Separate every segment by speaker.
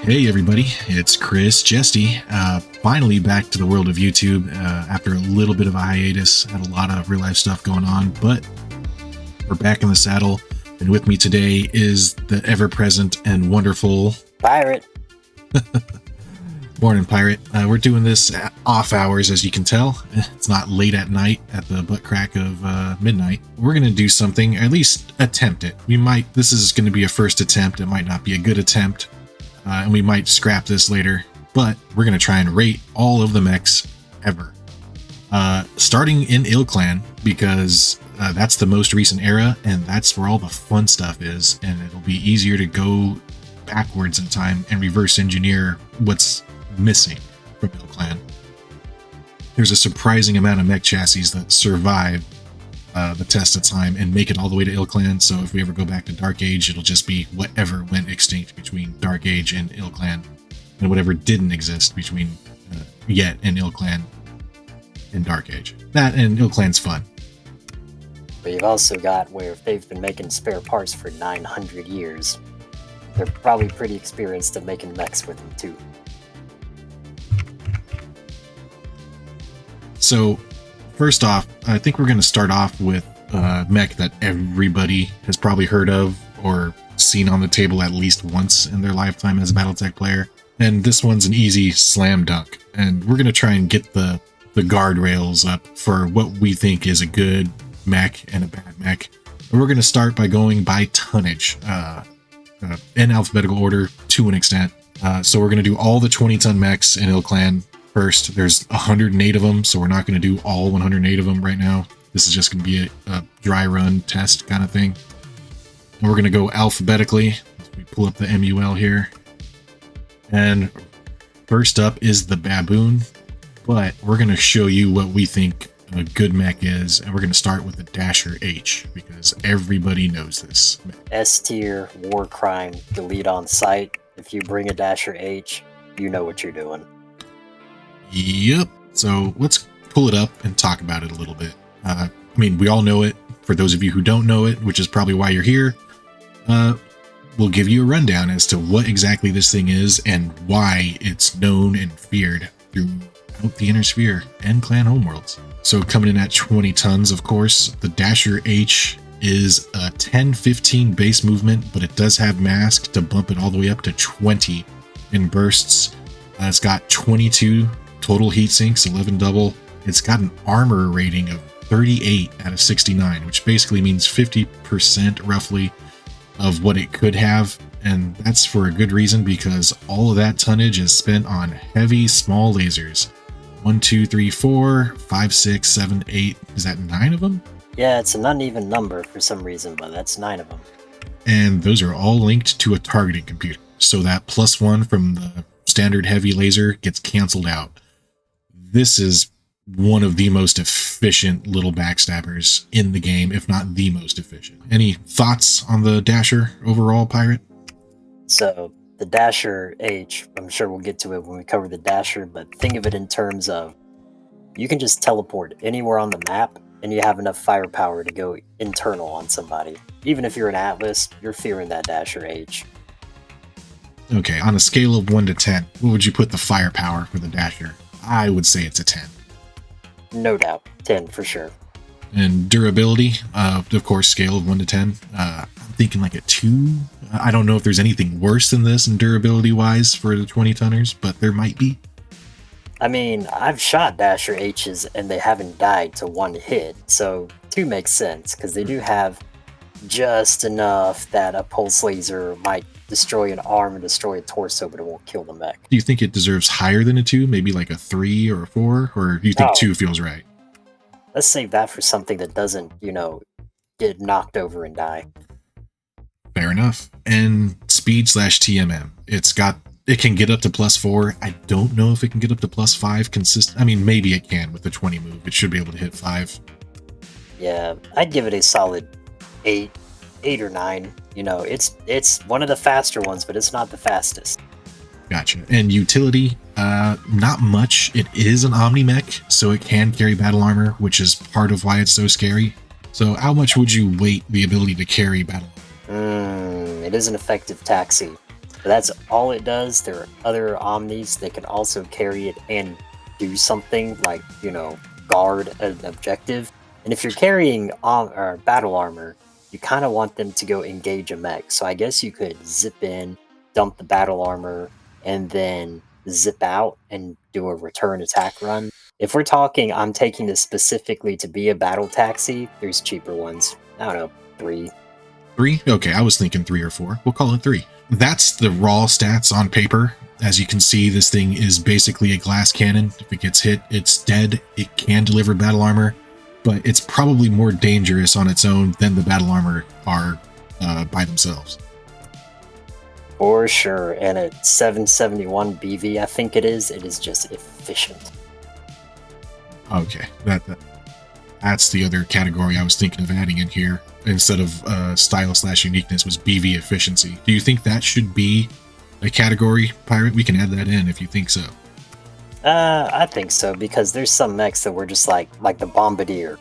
Speaker 1: Hey everybody, it's Chris Jesty. Finally back to the world of YouTube after a little bit of a hiatus. Had a lot of real life stuff going on, but we're back in the saddle. And with me today is the ever-present and wonderful
Speaker 2: Pirate.
Speaker 1: Morning, Pirate. We're doing this at off hours, as you can tell. It's not late at night at the butt crack of midnight. We're going to do something, at least attempt it. This is going to be a first attempt. It might not be a good attempt. And we might scrap this later, but we're going to try and rate all of the mechs ever. Starting in Clan, because that's the most recent era, and that's where all the fun stuff is, and it'll be easier to go backwards in time and reverse engineer what's missing from Clan. There's a surprising amount of mech chassis that survive the test of time and make it all the way to Clan. So if we ever go back to Dark Age, it'll just be whatever went extinct between Dark Age and Clan, and whatever didn't exist between yet and Clan and Dark Age. That and Clan's fun.
Speaker 2: But you've also got where if they've been making spare parts for 900 years, they're probably pretty experienced at making mechs with them too.
Speaker 1: So first off, I think we're going to start off with a mech that everybody has probably heard of or seen on the table at least once in their lifetime as a Battletech player. And this one's an easy slam dunk. And we're going to try and get the guardrails up for what we think is a good mech and a bad mech. And we're going to start by going by tonnage in alphabetical order to an extent. So we're going to do all the 20-ton mechs in Clan first. There's 108 of them, so we're not going to do all 108 of them right now. This is just going to be a dry run test kind of thing. And we're going to go alphabetically. We pull up the MUL here. And first up is the Baboon, but we're going to show you what we think a good mech is, and we're going to start with the Dasher H, because everybody knows this.
Speaker 2: S tier, war crime, delete on sight. If you bring a Dasher H, you know what you're doing.
Speaker 1: Yep. So let's pull it up and talk about it a little bit. We all know it. For those of you who don't know it, which is probably why you're here, we'll give you a rundown as to what exactly this thing is and why it's known and feared throughout the Inner Sphere and Clan homeworlds. So coming in at 20 tons, of course, the Dasher H is a 10-15 base movement, but it does have mask to bump it all the way up to 20 in bursts. It's got 22 total heat sinks, 11 double. It's got an armor rating of 38 out of 69, which basically means 50% roughly of what it could have. And that's for a good reason, because all of that tonnage is spent on heavy small lasers. 1, 2, 3, 4, 5, 6, 7, 8. Is that 9 of them?
Speaker 2: Yeah, it's an uneven number for some reason, but that's 9 of them.
Speaker 1: And those are all linked to a targeting computer. So that +1 from the standard heavy laser gets canceled out. This is one of the most efficient little backstabbers in the game, if not the most efficient. Any thoughts on the Dasher overall, Pirate?
Speaker 2: So the Dasher H, I'm sure we'll get to it when we cover the Dasher, but think of it in terms of you can just teleport anywhere on the map and you have enough firepower to go internal on somebody. Even if you're an Atlas, you're fearing that Dasher H.
Speaker 1: Okay, on a scale of 1 to 10, what would you put the firepower for the Dasher? I would say it's a 10.
Speaker 2: No doubt. 10 for sure.
Speaker 1: And durability, of course, scale of 1 to 10. I'm thinking like a 2. I don't know if there's anything worse than this in durability-wise for the 20-tonners, but there might be.
Speaker 2: I've shot Dasher H's and they haven't died to 1 hit, so 2 makes sense, because they do have just enough that a pulse laser might destroy an arm and destroy a torso, but it won't kill the mech.
Speaker 1: Do you think it deserves higher than a 2? Maybe like a 3 or a 4? Or do you think 2 feels right?
Speaker 2: Let's save that for something that doesn't, get knocked over and die.
Speaker 1: Fair enough. And speed/TMM. It can get up to +4. I don't know if it can get up to +5 consistent. Maybe it can with the 20 move. It should be able to hit 5.
Speaker 2: Yeah, I'd give it a solid 8 or 9. It's one of the faster ones, but it's not the fastest.
Speaker 1: Gotcha. And utility, not much. It is an Omni mech, so it can carry battle armor, which is part of why it's so scary. So how much would you weight the ability to carry battle armor?
Speaker 2: It is an effective taxi. But that's all it does. There are other Omnis that can also carry it and do something like, guard an objective. And if you're carrying or battle armor, you kind of want them to go engage a mech. So I guess you could zip in, dump the battle armor, and then zip out and do a return attack run. If we're talking, I'm taking this specifically to be a battle taxi, there's cheaper ones. I don't know, 3.
Speaker 1: 3? Okay, I was thinking 3 or 4. We'll call it 3. That's the raw stats on paper. As you can see, this thing is basically a glass cannon. If it gets hit, it's dead. It can deliver battle armor, but it's probably more dangerous on its own than the battle armor are by themselves.
Speaker 2: For sure, and at 771 BV, I think it is just efficient.
Speaker 1: Okay, that's the other category I was thinking of adding in here. Instead of style/uniqueness was BV efficiency. Do you think that should be a category, Pirate? We can add that in if you think so.
Speaker 2: I think so, because there's some mechs that were just like the Bombardier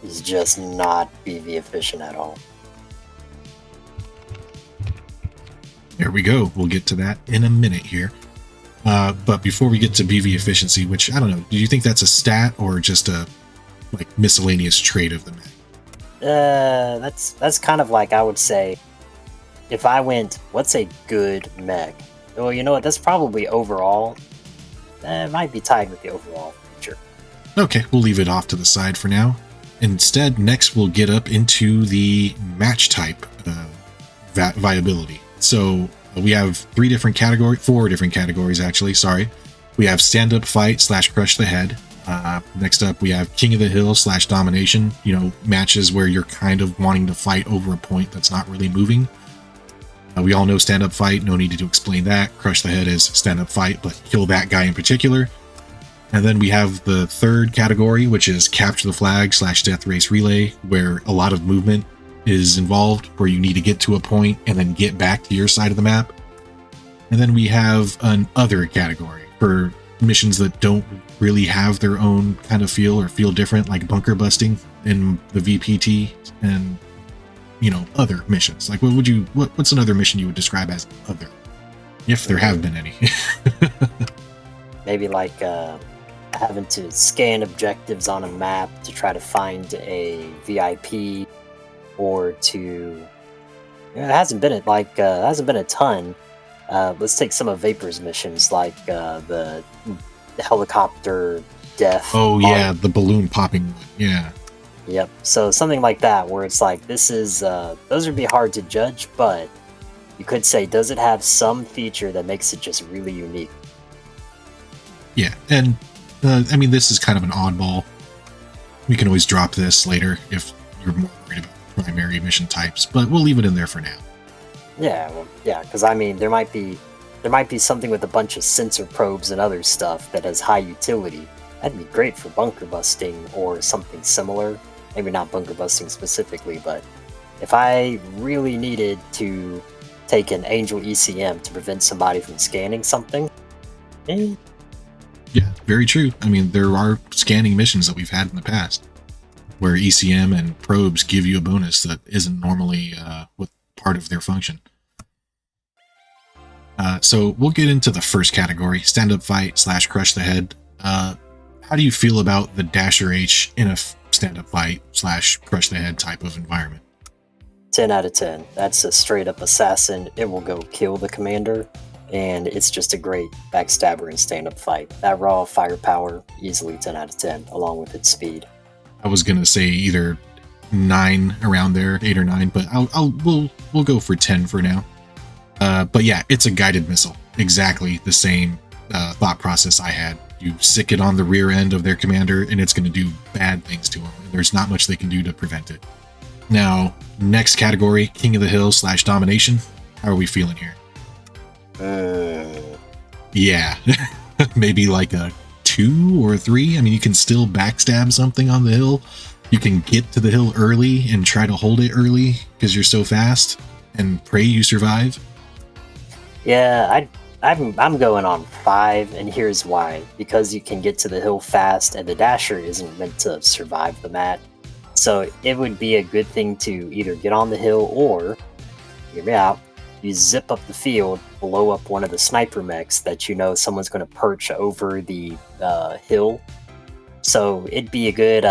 Speaker 2: is just not BV efficient at all.
Speaker 1: There we go. We'll get to that in a minute here. But before we get to BV efficiency, which I don't know, do you think that's a stat or just a miscellaneous trait of the mech?
Speaker 2: That's kind of like, I would say, if I went, what's a good mech? Well, you know what? That's probably overall. It might be tied with the overall feature.
Speaker 1: Okay, we'll leave it off to the side for now. Instead, next we'll get up into the match type viability. So we have 4 different categories actually. Sorry, we have stand-up fight / crush the head. Next up, we have King of the Hill / domination. Matches where you're kind of wanting to fight over a point that's not really moving. We all know stand-up fight. No need to explain that. Crush the head is stand-up fight, but kill that guy in particular. And then we have the third category, which is capture the flag / death race relay, where a lot of movement is involved, where you need to get to a point and then get back to your side of the map. And then we have an other category for missions that don't really have their own kind of feel or feel different, like bunker busting in the VPT and other missions. Like what's another mission you would describe as other, if there have been any?
Speaker 2: Maybe like having to scan objectives on a map to try to find a VIP, or to it hasn't been a ton. Let's take some of Vapor's missions, like the helicopter death.
Speaker 1: Oh yeah, the balloon popping one. Yeah.
Speaker 2: Yep. So something like that, where it's like, this is those would be hard to judge, but you could say, does it have some feature that makes it just really unique?
Speaker 1: Yeah, and this is kind of an oddball. We can always drop this later if you're more worried about primary mission types, but we'll leave it in there for now.
Speaker 2: Yeah, well, yeah, because there might be something with a bunch of sensor probes and other stuff that has high utility. That'd be great for bunker busting or something similar. Maybe not bunker busting specifically, but if I really needed to take an Angel ECM to prevent somebody from scanning something,
Speaker 1: Yeah, very true. There are scanning missions that we've had in the past where ECM and probes give you a bonus that isn't normally part of their function. So we'll get into the first category, stand-up fight / crush the head. How do you feel about the Dasher H in a stand-up fight / crush the head type of environment?
Speaker 2: 10 out of 10. That's a straight-up assassin. It will go kill the commander, and it's just a great backstabber and stand-up fight. That raw firepower, easily 10 out of 10, along with its speed.
Speaker 1: I was gonna say either 9 around there, 8 or 9, but we'll go for 10 for now. But yeah, it's a guided missile. Exactly the same thought process I had. You sick it on the rear end of their commander, and it's going to do bad things to them. And there's not much they can do to prevent it. Now, next category, King of the Hill / domination. How are we feeling here? Yeah, maybe like a 2 or 3. You can still backstab something on the hill. You can get to the hill early and try to hold it early because you're so fast, and pray you survive.
Speaker 2: Yeah, I'm going on 5, and here's why. Because you can get to the hill fast, and the Dasher isn't meant to survive the mat. So it would be a good thing to either get on the hill or, hear me out, you zip up the field, blow up one of the sniper mechs that you know someone's going to perch over the hill. So it'd be a good.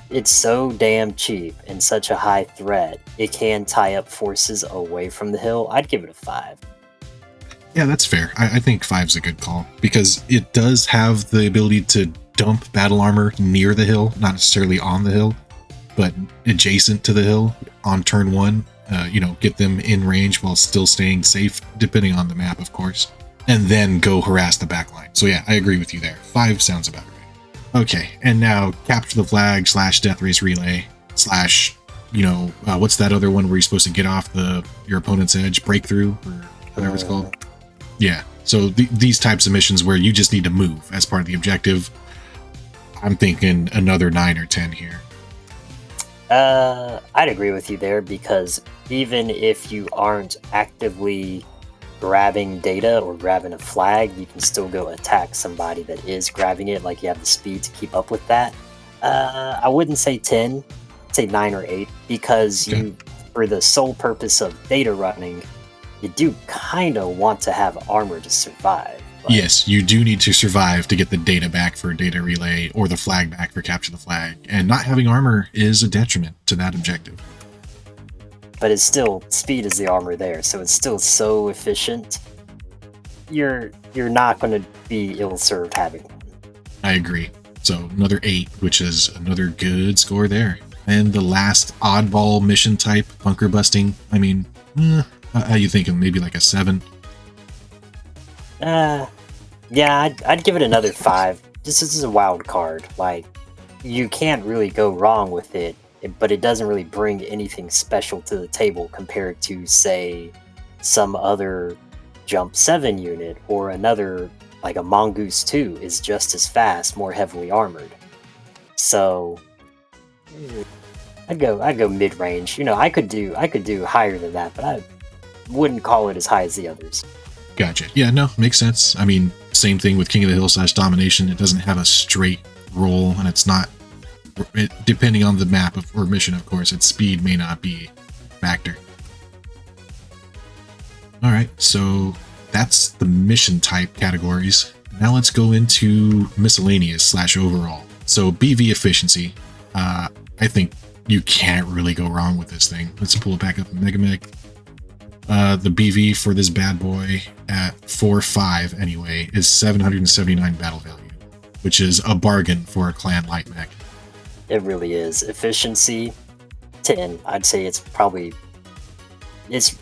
Speaker 2: It's so damn cheap and such a high threat. It can tie up forces away from the hill. I'd give it a 5.
Speaker 1: Yeah, that's fair. I think 5's a good call because it does have the ability to dump battle armor near the hill, not necessarily on the hill, but adjacent to the hill on turn 1. Get them in range while still staying safe, depending on the map, of course, and then go harass the backline. So yeah, I agree with you there. 5 sounds about right. Okay, and now capture the flag / death race relay / what's that other one where you're supposed to get off your opponent's edge, breakthrough or whatever it's called? Yeah, so these types of missions where you just need to move as part of the objective. I'm thinking another 9 or 10 here.
Speaker 2: I'd agree with you there because even if you aren't actively grabbing data or grabbing a flag, you can still go attack somebody that is grabbing it. Like you have the speed to keep up with that. I wouldn't say 10, I'd say 9 or 8 because
Speaker 1: Okay.
Speaker 2: you, for the sole purpose of data running, you do kind of want to have armor to survive. But
Speaker 1: Yes, you do need to survive to get the data back for data relay or the flag back for capture the flag, and not having armor is a detriment to that objective.
Speaker 2: But it's still, speed is the armor there, so it's still so efficient. You're not going to be ill-served having one.
Speaker 1: I agree. So another 8, which is another good score there. And the last oddball mission type, bunker busting. I mean, how you thinking? Maybe like a 7?
Speaker 2: Yeah, I'd give it another 5. This is a wild card. Like, you can't really go wrong with it, but it doesn't really bring anything special to the table compared to, say, some other Jump 7 unit or another, like a Mongoose 2 is just as fast, more heavily armored. So, I'd go mid-range. I could do higher than that, but I wouldn't call it as high as the others.
Speaker 1: Gotcha. Yeah, no, makes sense. I mean, same thing with King of the Hill / Domination. It doesn't have a straight roll, and it's not, depending on the map or mission, of course, its speed may not be a factor. All right, so that's the mission type categories. Now let's go into miscellaneous / overall. So BV efficiency, I think you can't really go wrong with this thing. Let's pull it back up in Megamech. The BV for this bad boy at 4.5 anyway is 779 battle value, which is a bargain for a clan light mech.
Speaker 2: It really is. Efficiency, 10. I'd say it's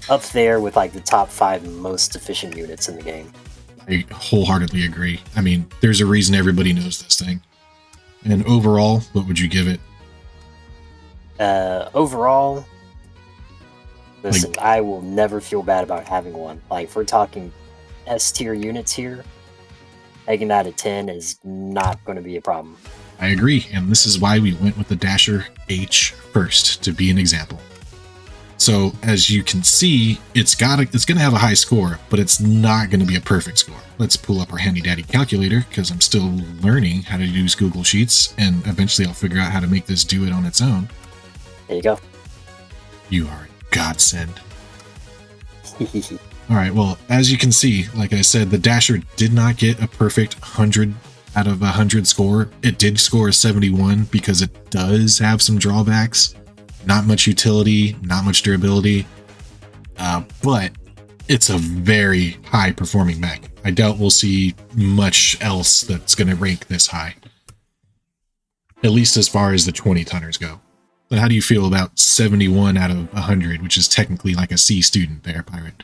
Speaker 2: up there with like the top 5 most efficient units in the game.
Speaker 1: I wholeheartedly agree. I mean, there's a reason everybody knows this thing. And overall, what would you give it?
Speaker 2: Overall, listen, I will never feel bad about having one. Like, if we're talking S tier units here, making that a 10 is not going to be a problem.
Speaker 1: I agree, and this is why we went with the Dasher H first to be an example. So as you can see, it's going to have a high score, but it's not going to be a perfect score. Let's pull up our handy dandy calculator because I'm still learning how to use Google Sheets, and eventually I'll figure out how to make this do it on its own.
Speaker 2: There you go.
Speaker 1: You are a godsend. All right, well, as you can see, like I said, the Dasher did not get a perfect 100 out of 100 score. It did score a 71 because it does have some drawbacks. Not much utility, not much durability, but it's a very high performing mech. I doubt we'll see much else that's going to rank this high. At least as far as the 20-tonners go. But how do you feel about 71 out of 100, which is technically like a C student there, Pirate?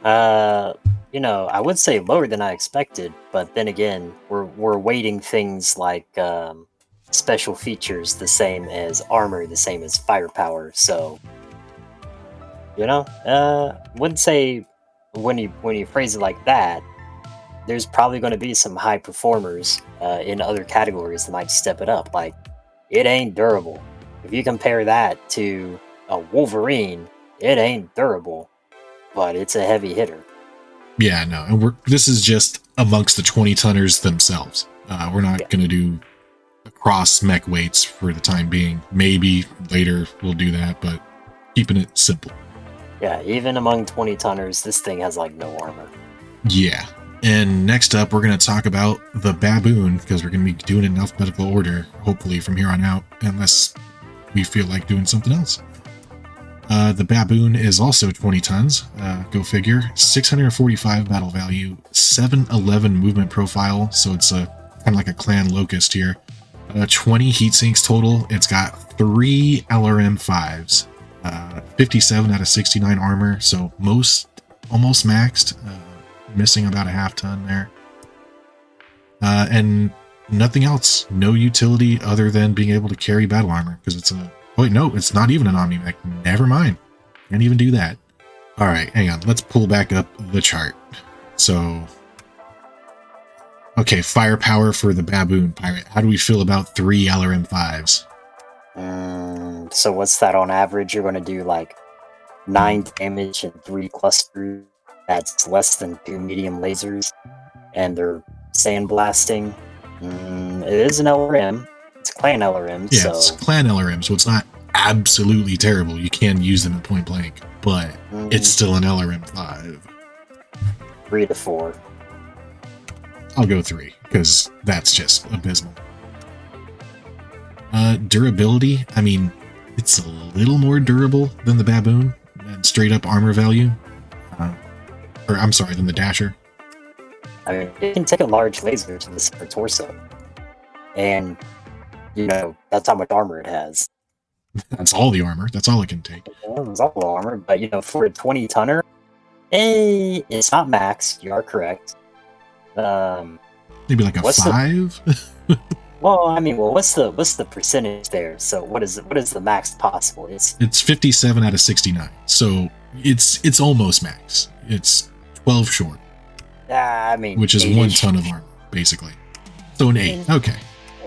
Speaker 2: I would say lower than I expected, but then again, we're weighting things like special features the same as armor, the same as firepower. So, wouldn't say when you phrase it like that, there's probably going to be some high performers in other categories that might step it up. Like, it ain't durable. If you compare that to a Wolverine, it ain't durable, but it's a heavy hitter.
Speaker 1: Yeah, no, and this is just amongst the 20-tonners themselves. We're not going to do across mech weights for the time being. Maybe later we'll do that, but keeping it simple.
Speaker 2: Yeah, even among 20 tonners, this thing has like no armor.
Speaker 1: Yeah. And next up, we're going to talk about the baboon, because we're going to be doing it in alphabetical order, hopefully from here on out, unless we feel like doing something else. The baboon is also 20 tons, go figure, 645 battle value, 711 movement profile, so it's a kind of like a clan locust here. 20 heat sinks total. It's got 3 LRM 5s, 57 out of 69 armor, so almost maxed, missing about a half ton there. And nothing else, no utility other than being able to carry battle armor, because it's a wait, no, it's not even an Omni Mech. Never mind. Can't even do that. All right, hang on. Let's pull back up the chart. So, okay, firepower for the baboon pirate. How do we feel about 3 LRM 5s?
Speaker 2: So what's that on average? You're going to do like 9 damage and 3 clusters. That's less than 2 medium lasers, and they're sandblasting. It is an LRM. It's a clan LRM,
Speaker 1: Yeah,
Speaker 2: so
Speaker 1: it's clan LRM, so it's not absolutely terrible. You can use them at point blank, but it's still an LRM 5.
Speaker 2: 3 to 4.
Speaker 1: I'll go 3, because that's just abysmal. Durability, I mean, it's a little more durable than the baboon, and straight up armor value. Or I'm sorry, than the dasher.
Speaker 2: I mean, it can take a large laser to the center torso, and that's how much armor it has.
Speaker 1: That's all the armor. That's all it can take.
Speaker 2: It's all the armor, but for a 20 tonner, it's not max. You are correct.
Speaker 1: Maybe like a 5.
Speaker 2: What's the percentage there? So what is the max possible?
Speaker 1: It's 57 out of 69. So it's almost max. It's 12 short. Which is 1 ton of armor, basically. So an 8. Okay.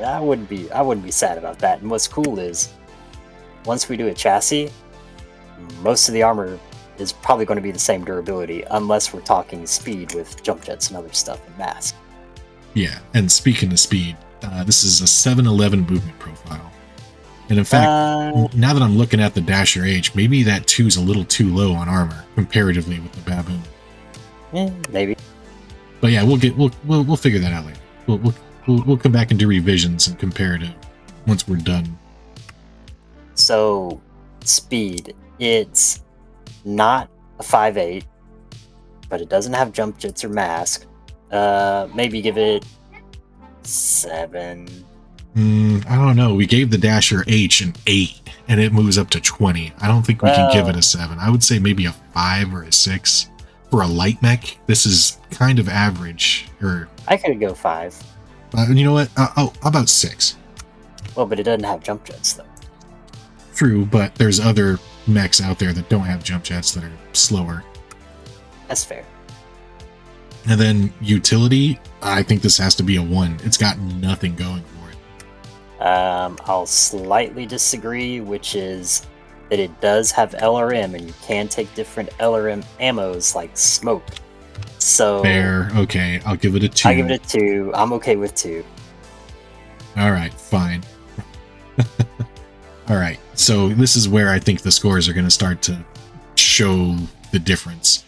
Speaker 2: I wouldn't be sad about that. And what's cool is, once we do a chassis, most of the armor is probably going to be the same durability, unless we're talking speed with jump jets and other stuff and mask.
Speaker 1: Yeah, and speaking of speed, this is a 711 movement profile. And in fact, now that I'm looking at the Dasher H, maybe that 2 is a little too low on armor comparatively with the baboon.
Speaker 2: Maybe.
Speaker 1: But yeah, we'll figure that out later. We'll come back and do revisions and comparative once we're done.
Speaker 2: So, speed. It's not a 5.8, but it doesn't have jump jets or mask. Maybe give it 7.
Speaker 1: I don't know. We gave the Dasher H an 8, and it moves up to 20. I don't think we can give it a 7. I would say maybe a 5 or a 6. For a light mech, this is kind of average. Or
Speaker 2: I could go 5.
Speaker 1: You know what? How about 6?
Speaker 2: Well, but it doesn't have jump jets, though.
Speaker 1: True, but there's other mechs out there that don't have jump jets that are slower.
Speaker 2: That's fair.
Speaker 1: And then utility, I think this has to be a 1. It's got nothing going for it.
Speaker 2: I'll slightly disagree, which is that it does have LRM, and you can take different LRM ammos like smoke. So
Speaker 1: fair. Okay, I'll give it a 2.
Speaker 2: I give it a 2. I'm okay with 2.
Speaker 1: All right, fine. All right, so this is where I think the scores are going to start to show the difference.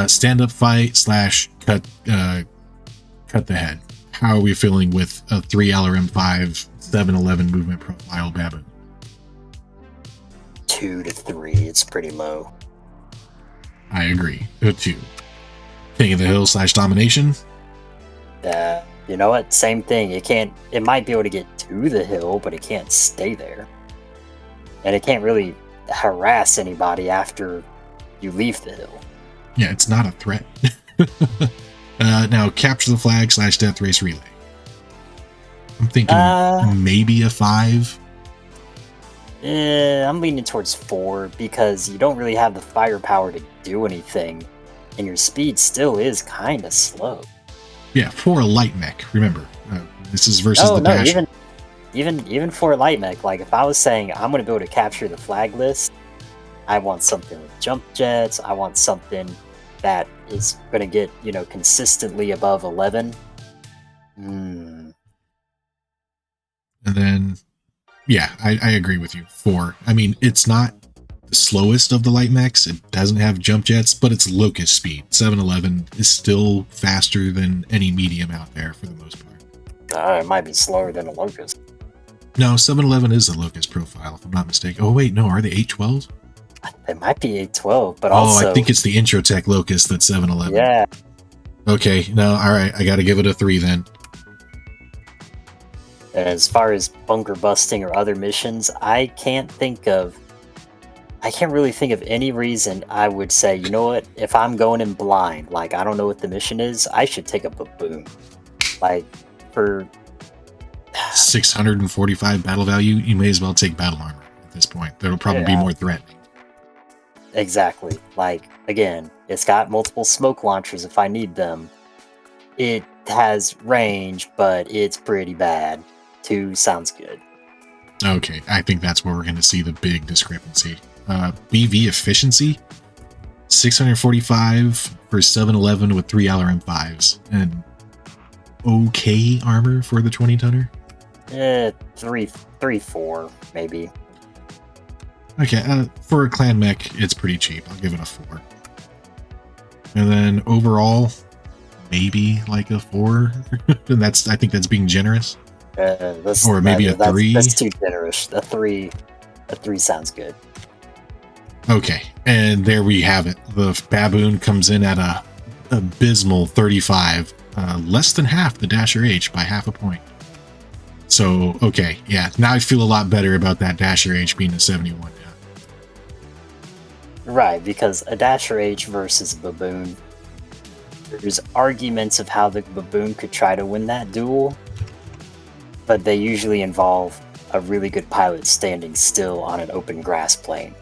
Speaker 1: Stand-up fight / cut the head. How are we feeling with a 3 LRM 5 711 movement profile baboon?
Speaker 2: 2 to 3. It's pretty low.
Speaker 1: I agree. A 2. King of the Hill / domination.
Speaker 2: You know what? Same thing. It might be able to get to the hill, but it can't stay there. And it can't really harass anybody after you leave the hill.
Speaker 1: Yeah, it's not a threat. Now, capture the flag / death race relay. I'm thinking maybe a 5.
Speaker 2: I'm leaning towards 4, because you don't really have the firepower to do anything, and your speed still is kind of slow.
Speaker 1: Yeah, for a light mech. Remember, this is versus the dash.
Speaker 2: Even for a light mech, like if I was saying I'm going to be able to capture the flag list, I want something with jump jets. I want something that is going to get consistently above 11.
Speaker 1: And then, yeah, I agree with you. 4. I mean, it's not slowest of the light mechs. It doesn't have jump jets, but it's locust speed. 711 is still faster than any medium out there for the most part.
Speaker 2: It might be slower than a locust.
Speaker 1: No, 711 is the locust profile, if I'm not mistaken. Oh, wait, no, are they 812?
Speaker 2: It might be 812, but also...
Speaker 1: Oh, I think it's the Introtech locust that's 711.
Speaker 2: Yeah.
Speaker 1: Okay, no, alright, I gotta give it a 3 then.
Speaker 2: And as far as bunker busting or other missions, I can't really think of any reason I would say, you know what, if I'm going in blind, like I don't know what the mission is, I should take a baboon. Like, for
Speaker 1: 645 battle value, you may as well take battle armor at this point. That'll probably be more threatening.
Speaker 2: Exactly. Like, again, it's got multiple smoke launchers if I need them. It has range, but it's pretty bad. 2 sounds good.
Speaker 1: Okay, I think that's where we're going to see the big discrepancy. BV efficiency, 645 for 711 with 3 LRM5s, and okay armor for the 20-tonner?
Speaker 2: 3-4, maybe.
Speaker 1: Okay, for a clan mech, it's pretty cheap. I'll give it a 4. And then overall, maybe like a 4. And I think that's being generous. Or maybe a 3.
Speaker 2: That's too generous. A 3 sounds good.
Speaker 1: Okay, and there we have it. The baboon comes in at a abysmal 35, less than half the Dasher H by half a point. So, okay, yeah, now I feel a lot better about that Dasher H being a 71 now.
Speaker 2: Right, because a Dasher H versus a baboon, there's arguments of how the baboon could try to win that duel, but they usually involve a really good pilot standing still on an open grass plain.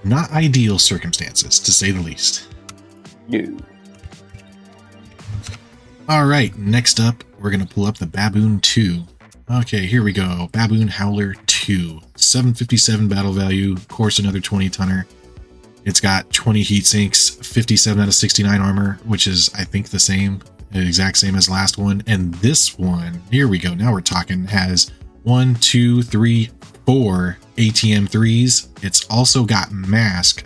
Speaker 1: Not ideal circumstances, to say the least.
Speaker 2: No.
Speaker 1: Alright, next up, we're going to pull up the Baboon 2. Okay, here we go. Baboon Howler 2. 757 battle value, of course another 20-tonner. It's got 20 heat sinks, 57 out of 69 armor, which is, I think, the exact same as last one. And this one, here we go, now we're talking, has 1, 2, 3, 4 ATM 3s. It's also got mask.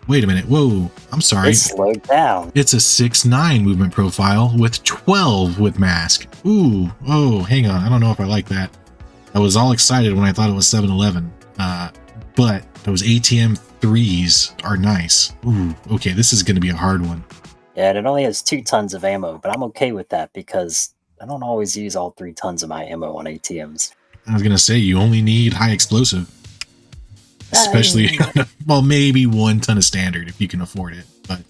Speaker 1: Wait a minute, whoa, I'm sorry.
Speaker 2: It's slowed down.
Speaker 1: It's a 6'9 movement profile with 12 with mask. Ooh, oh, hang on, I don't know if I like that. I was all excited when I thought it was 711, but those ATM 3s are nice. Ooh, okay, this is going to be a hard one.
Speaker 2: Yeah, and it only has 2 tons of ammo, but I'm okay with that because I don't always use all 3 tons of my ammo on ATMs.
Speaker 1: I was going to say, you only need high explosive. Especially, well, maybe 1 ton of standard if you can afford it. But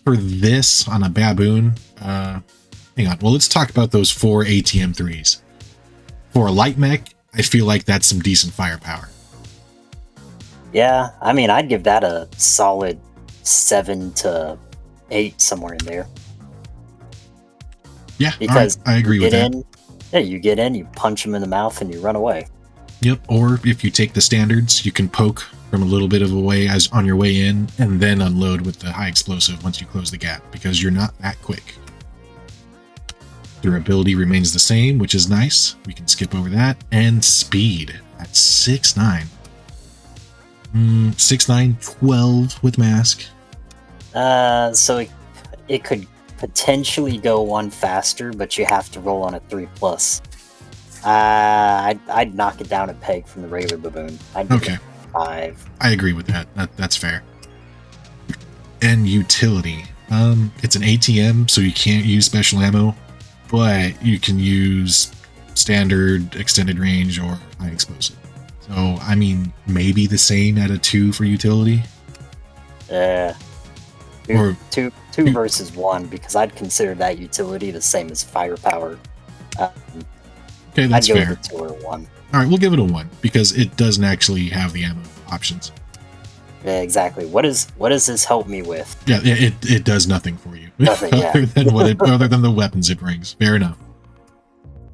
Speaker 1: for this on a baboon, hang on. Well, let's talk about those 4 ATM 3s. For a light mech, I feel like that's some decent firepower.
Speaker 2: Yeah, I mean, I'd give that a solid 7 to 8, somewhere in there.
Speaker 1: Yeah,
Speaker 2: because
Speaker 1: I agree with that.
Speaker 2: Yeah, you get in, you punch them in the mouth, and you run away.
Speaker 1: Yep, or if you take the standards, you can poke from a little bit of a way as on your way in, and then unload with the high explosive once you close the gap, because you're not that quick. Durability remains the same, which is nice. We can skip over that. And speed at 6'9". 6'9", 12 with mask.
Speaker 2: So it could potentially go 1 faster, but you have to roll on a 3+. I'd knock it down a peg from the regular baboon. I'd
Speaker 1: okay.
Speaker 2: 5.
Speaker 1: I agree with that. That's fair. And utility. It's an ATM, so you can't use special ammo, but you can use standard, extended range, or high explosive. So, I mean, maybe the same at a 2 for utility?
Speaker 2: Two versus 1, because I'd consider that utility the same as firepower.
Speaker 1: Okay, that's
Speaker 2: I'd go
Speaker 1: fair.
Speaker 2: with a 2 or 1.
Speaker 1: All right, we'll give it a 1 because it doesn't actually have the ammo options.
Speaker 2: Yeah, exactly. What does this help me with?
Speaker 1: Yeah, it does nothing for you.
Speaker 2: Nothing, yeah.
Speaker 1: other than the weapons it brings. Fair enough.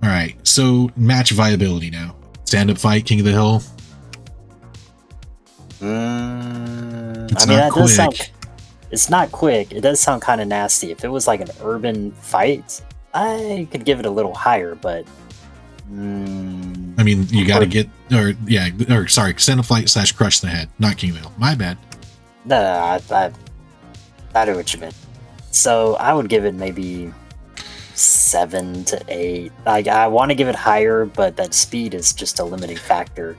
Speaker 1: All right, so match viability now. Stand-up fight, King of the Hill. It's not quick.
Speaker 2: It's not quick. It does sound kind of nasty. If it was like an urban fight, I could give it a little higher, but
Speaker 1: I mean, you got to get, extended flight / crush the head, not King of the Hill. My bad.
Speaker 2: No, I know what you meant. So I would give it maybe 7 to 8. I want to give it higher, but that speed is just a limiting factor.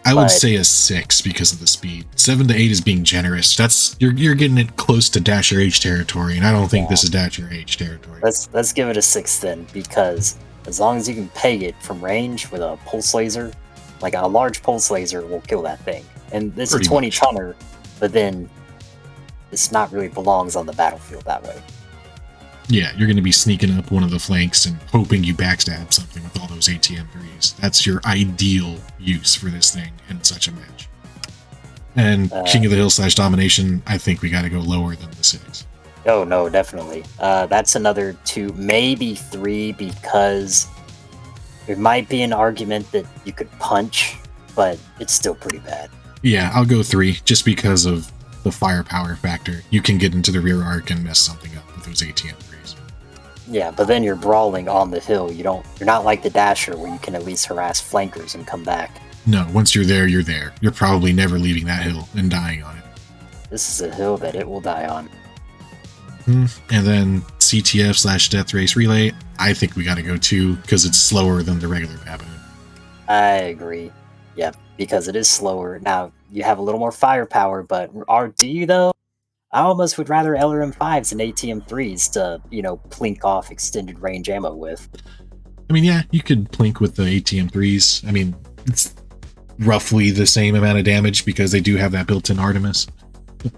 Speaker 1: I would say a 6 because of the speed. 7 to 8 is being generous. That's you're getting it close to Dasher H territory, and I don't think this is Dasher H territory.
Speaker 2: Let's give it a 6 then, because as long as you can peg it from range with a pulse laser, like a large pulse laser will kill that thing. And it's
Speaker 1: Pretty
Speaker 2: a 20
Speaker 1: much.
Speaker 2: tonner, but then it's not really belongs on the battlefield that way.
Speaker 1: Yeah, you're going to be sneaking up one of the flanks and hoping you backstab something with all those ATM-3s. That's your ideal use for this thing in such a match. And King of the Hill / Domination, I think we got to go lower than the 6.
Speaker 2: Oh, no, definitely. That's another 2, maybe 3, because there might be an argument that you could punch, but it's still pretty bad.
Speaker 1: Yeah, I'll go 3, just because of the firepower factor. You can get into the rear arc and mess something up with those ATM-3s.
Speaker 2: Yeah, but then you're brawling on the hill. You're not like the Dasher where you can at least harass flankers and come back.
Speaker 1: No, once you're there, you're there. You're probably never leaving that hill and dying on it.
Speaker 2: This is a hill that it will die on.
Speaker 1: And then CTF / Death Race Relay, I think we got to go 2 because it's slower than the regular baboon.
Speaker 2: I agree. Yeah, because it is slower. Now, you have a little more firepower, but do you though? I almost would rather LRM-5s and ATM-3s to, plink off extended range ammo with.
Speaker 1: I mean, yeah, you could plink with the ATM-3s. I mean, it's roughly the same amount of damage because they do have that built-in Artemis.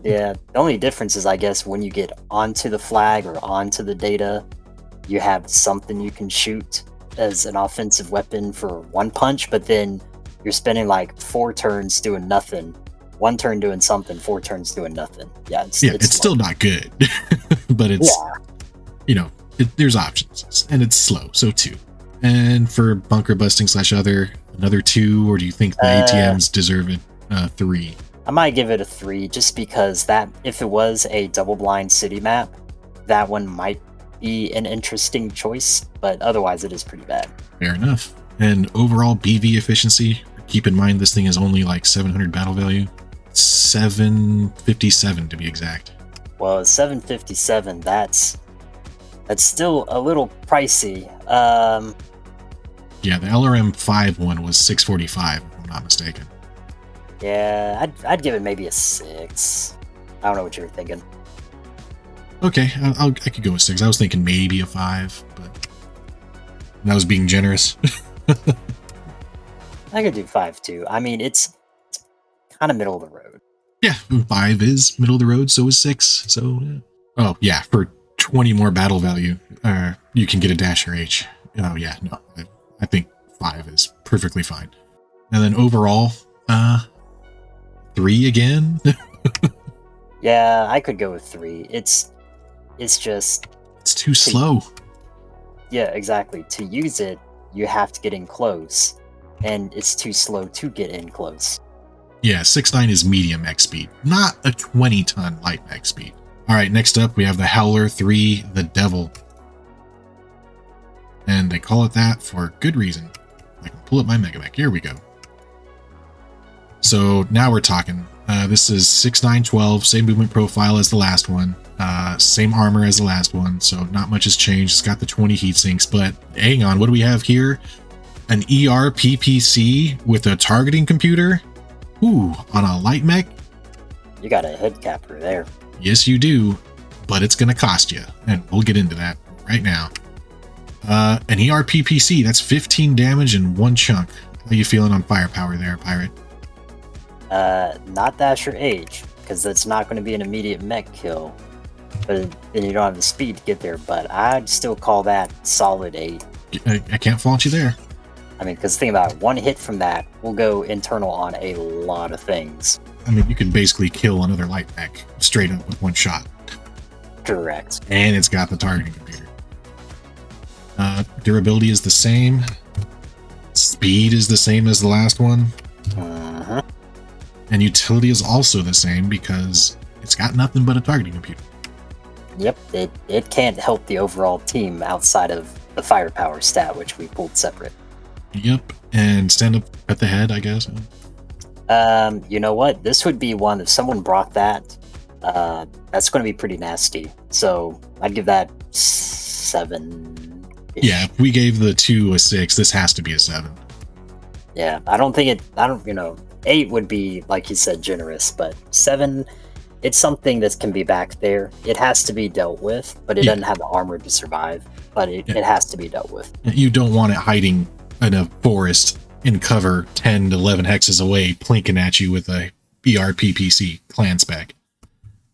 Speaker 2: Yeah, the only difference is, I guess, when you get onto the flag or onto the data, you have something you can shoot as an offensive weapon for 1 punch, but then you're spending like 4 turns doing nothing. 1 turn doing something, 4 turns doing nothing. Yeah, it's
Speaker 1: still not good, but it's, there's options, and it's slow, so 2. And for bunker busting / other, another 2, or do you think the ATMs deserve it? 3.
Speaker 2: I might give it a 3, just because that, if it was a double-blind city map, that one might be an interesting choice, but otherwise it is pretty bad.
Speaker 1: Fair enough. And overall BV efficiency, keep in mind this thing is only like 700 battle value. 757 to be exact.
Speaker 2: Well, 757, that's still a little pricey.
Speaker 1: Yeah, the LRM-5 one was 645, if I'm not mistaken.
Speaker 2: Yeah, I'd give it maybe a 6. I don't know what you were thinking.
Speaker 1: Okay, I could go with 6. I was thinking maybe a 5, but that was being generous.
Speaker 2: I could do 5 too. I mean, it's kind of middle of the road.
Speaker 1: Yeah, 5 is middle of the road, so is 6. So, yeah. Oh, yeah, for 20 more battle value, you can get a Dasher H. Oh, yeah, no, I think 5 is perfectly fine. And then overall, 3 again?
Speaker 2: Yeah, I could go with 3. It's just...
Speaker 1: It's too slow.
Speaker 2: Yeah, exactly. To use it, you have to get in close, and it's too slow to get in close.
Speaker 1: Yeah, 6.9 is medium mech speed, not a 20-ton light mech speed. All right, next up, we have the Howler 3, the Devil. And they call it that for good reason. I can pull up my Mega Mech. Here we go. So now we're talking. This is 6.912, same movement profile as the last one. Same armor as the last one, so not much has changed. It's got the 20 heat sinks, but hang on, what do we have here? An ERPPC with a targeting computer? Ooh, on a light mech?
Speaker 2: You got a head capper there.
Speaker 1: Yes, you do, but it's going to cost you, and we'll get into that right now. An ERPPC, that's 15 damage in 1 chunk. How you feeling on firepower there, Pirate?
Speaker 2: Not Dasher H, because that's not going to be an immediate mech kill. But then you don't have the speed to get there, but I'd still call that solid 8.
Speaker 1: I can't fault you there.
Speaker 2: I mean, because think about it, 1 hit from that will go internal on a lot of things.
Speaker 1: I mean, you can basically kill another light mech straight up with 1 shot.
Speaker 2: Correct.
Speaker 1: And it's got the targeting computer. Durability is the same. Speed is the same as the last one.
Speaker 2: Uh-huh.
Speaker 1: And utility is also the same because it's got nothing but a targeting computer.
Speaker 2: Yep, it can't help the overall team outside of the firepower stat, which we pulled separate.
Speaker 1: Yep. and stand up at the head, I guess.
Speaker 2: You know what? This would be one if someone brought that. That's going to be pretty nasty. So I'd give that 7.
Speaker 1: Yeah, if we gave the 2 a 6, this has to be a 7.
Speaker 2: Yeah, I don't. 8 would be, like you said, generous, but 7, it's something that can be back there. It has to be dealt with, but it doesn't have the armor to survive. But it has to be dealt with.
Speaker 1: You don't want it hiding in a forest in cover 10 to 11 hexes away, plinking at you with a ERPPC clan spec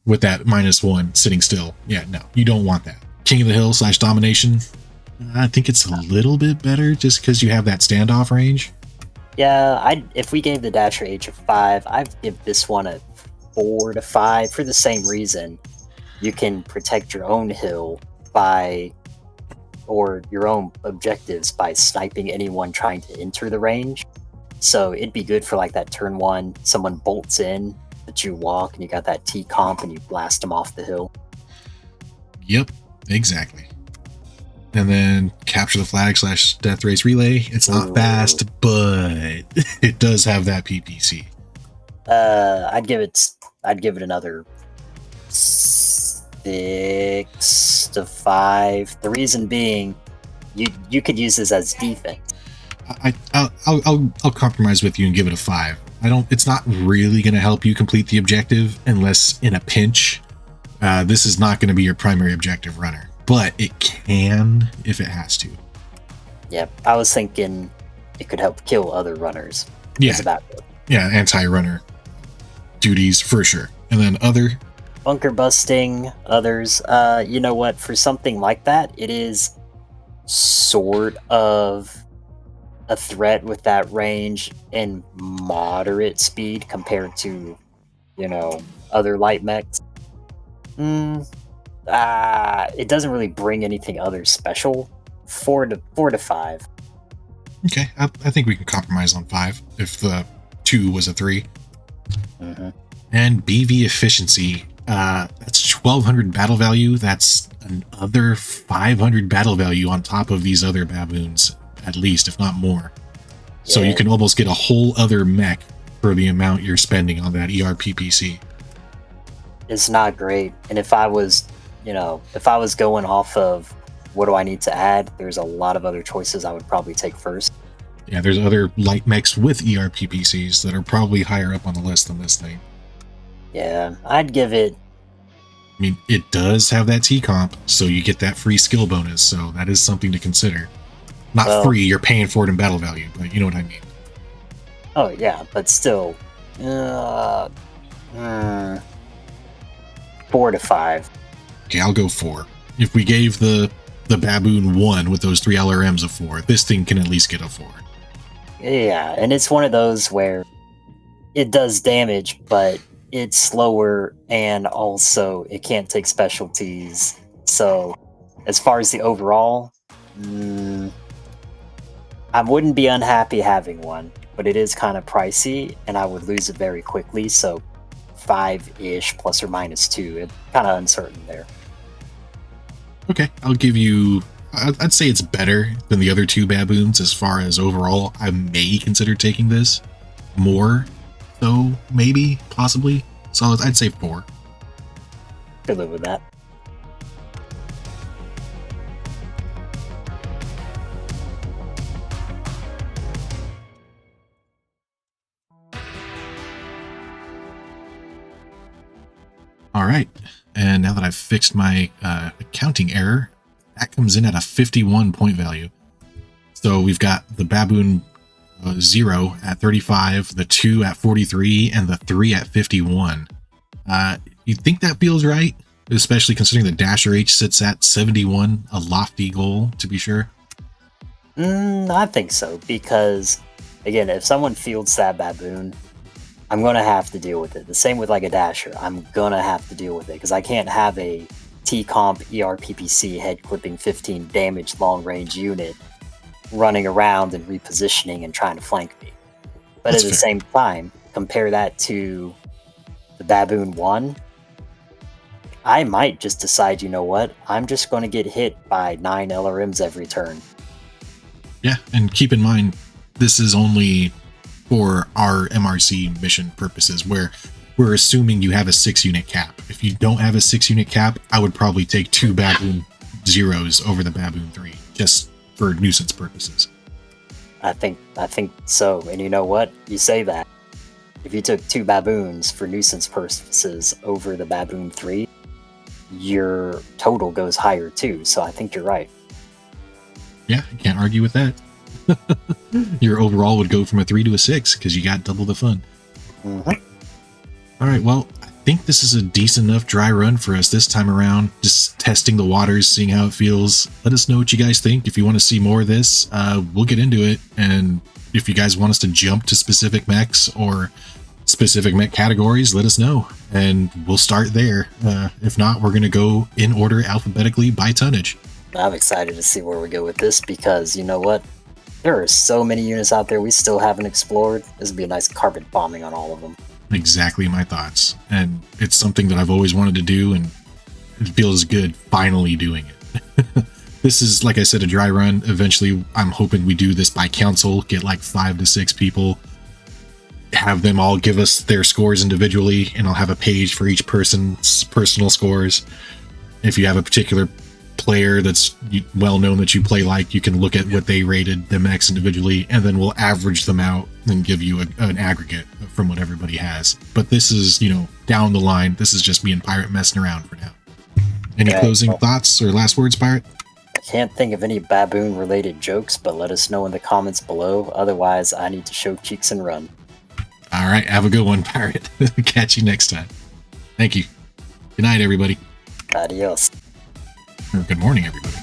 Speaker 1: with that -1 sitting still. Yeah, no, you don't want that. King of the Hill / domination. I think it's a little bit better just because you have that standoff range.
Speaker 2: Yeah, if we gave the Dasher H a 5, I'd give this one a 4 to 5 for the same reason. You can protect your own hill or your own objectives by sniping anyone trying to enter the range. So it'd be good for like that turn 1, someone bolts in, but you walk and you got that T comp and you blast them off the hill.
Speaker 1: Yep, exactly. And then capture the flag / death race relay. It's not fast, but it does have that PPC.
Speaker 2: I'd give it another 6 to 5. The reason being, you could use this as defense.
Speaker 1: I'll compromise with you and give it a 5. It's not really going to help you complete the objective unless in a pinch. This is not going to be your primary objective runner, but it can if it has to.
Speaker 2: Yeah, I was thinking it could help kill other runners.
Speaker 1: Yeah,
Speaker 2: it.
Speaker 1: Yeah, anti-runner duties for sure. And then other
Speaker 2: bunker busting, others. You know what? For something like that, it is sort of a threat with that range and moderate speed compared to, other light mechs. It doesn't really bring anything other special. 4 to 5.
Speaker 1: Okay, I think we can compromise on 5 if the 2 was a 3.
Speaker 2: Mm-hmm.
Speaker 1: And BV efficiency, that's 1200 battle value. That's another 500 battle value on top of these other baboons, at least, if not more. Yeah. So you can almost get a whole other mech for the amount you're spending on that ERPPC.
Speaker 2: It's not great. And if I was going off of what do I need to add, there's a lot of other choices I would probably take first.
Speaker 1: Yeah, there's other light mechs with ERPPCs that are probably higher up on the list than this thing.
Speaker 2: Yeah, I'd give it...
Speaker 1: I mean, it does have that T-comp, so you get that free skill bonus, so that is something to consider. Not free, you're paying for it in battle value, but you know what I mean.
Speaker 2: Oh, yeah, but still... 4 to 5.
Speaker 1: Okay, I'll go 4. If we gave the baboon 1 with those 3 LRMs a 4, this thing can at least get a 4.
Speaker 2: Yeah, and it's one of those where it does damage, but it's slower, and also it can't take specialties. So, as far as the overall, I wouldn't be unhappy having one, but it is kind of pricey, and I would lose it very quickly. So, 5-ish plus or minus 2. It's kind of uncertain there.
Speaker 1: Okay, I'll give you... I'd say it's better than the other 2 baboons as far as overall. I may consider taking this more, so maybe, possibly. So I'd say 4.
Speaker 2: Could live with that.
Speaker 1: All right, and now that I've fixed my accounting error, that comes in at a 51 point value. So we've got the baboon 0 at 35, the 2 at 43, and the 3 at 51. You think that feels right? Especially considering the Dasher H sits at 71, a lofty goal, to be sure.
Speaker 2: I think so, because, again, if someone fields that baboon, I'm going to have to deal with it. The same with like a Dasher. I'm going to have to deal with it, because I can't have a T-comp ERPPC head clipping 15 damage long range unit running around and repositioning and trying to flank me. But at the same time, compare that to the Baboon 1. I might just decide, you know what, I'm just going to get hit by 9 LRMs every turn.
Speaker 1: Yeah, and keep in mind, this is only for our MRC mission purposes, where we're assuming you have a 6-unit cap. If you don't have a 6-unit cap, I would probably take 2 Baboon Zeros over the Baboon 3, just for nuisance purposes.
Speaker 2: I think so. And you know what? You say that. If you took 2 baboons for nuisance purposes over the Baboon 3, your total goes higher too. So I think you're right.
Speaker 1: Yeah, I can't argue with that. Your overall would go from a 3 to a 6 because you got double the fun.
Speaker 2: Mm-hmm.
Speaker 1: All right, well, I think this is a decent enough dry run for us this time around. Just testing the waters, seeing how it feels. Let us know what you guys think. If you want to see more of this, we'll get into it. And if you guys want us to jump to specific mechs or specific mech categories, let us know. And we'll start there. If not, we're going to go in order alphabetically by tonnage.
Speaker 2: I'm excited to see where we go with this because you know what? There are so many units out there we still haven't explored. This would be a nice carpet bombing on all of them.
Speaker 1: Exactly my thoughts. And it's something that I've always wanted to do, and it feels good finally doing it. This is, like I said, a dry run. Eventually, I'm hoping we do this by council, get like 5 to 6 people, have them all give us their scores individually, and I'll have a page for each person's personal scores. If you have a particular player that's well known that you play like, you can look at what they rated the mechs individually, and then we'll average them out and give you an aggregate from what everybody has. But this is, down the line. This is just me and Pirate messing around for now. Any closing thoughts or last words, Pirate?
Speaker 2: I can't think of any baboon related jokes, but let us know in the comments below. Otherwise, I need to show cheeks and run.
Speaker 1: All right, have a good one, Pirate. Catch you next time. Thank you. Good night, everybody.
Speaker 2: Adios.
Speaker 1: Or good morning, everybody.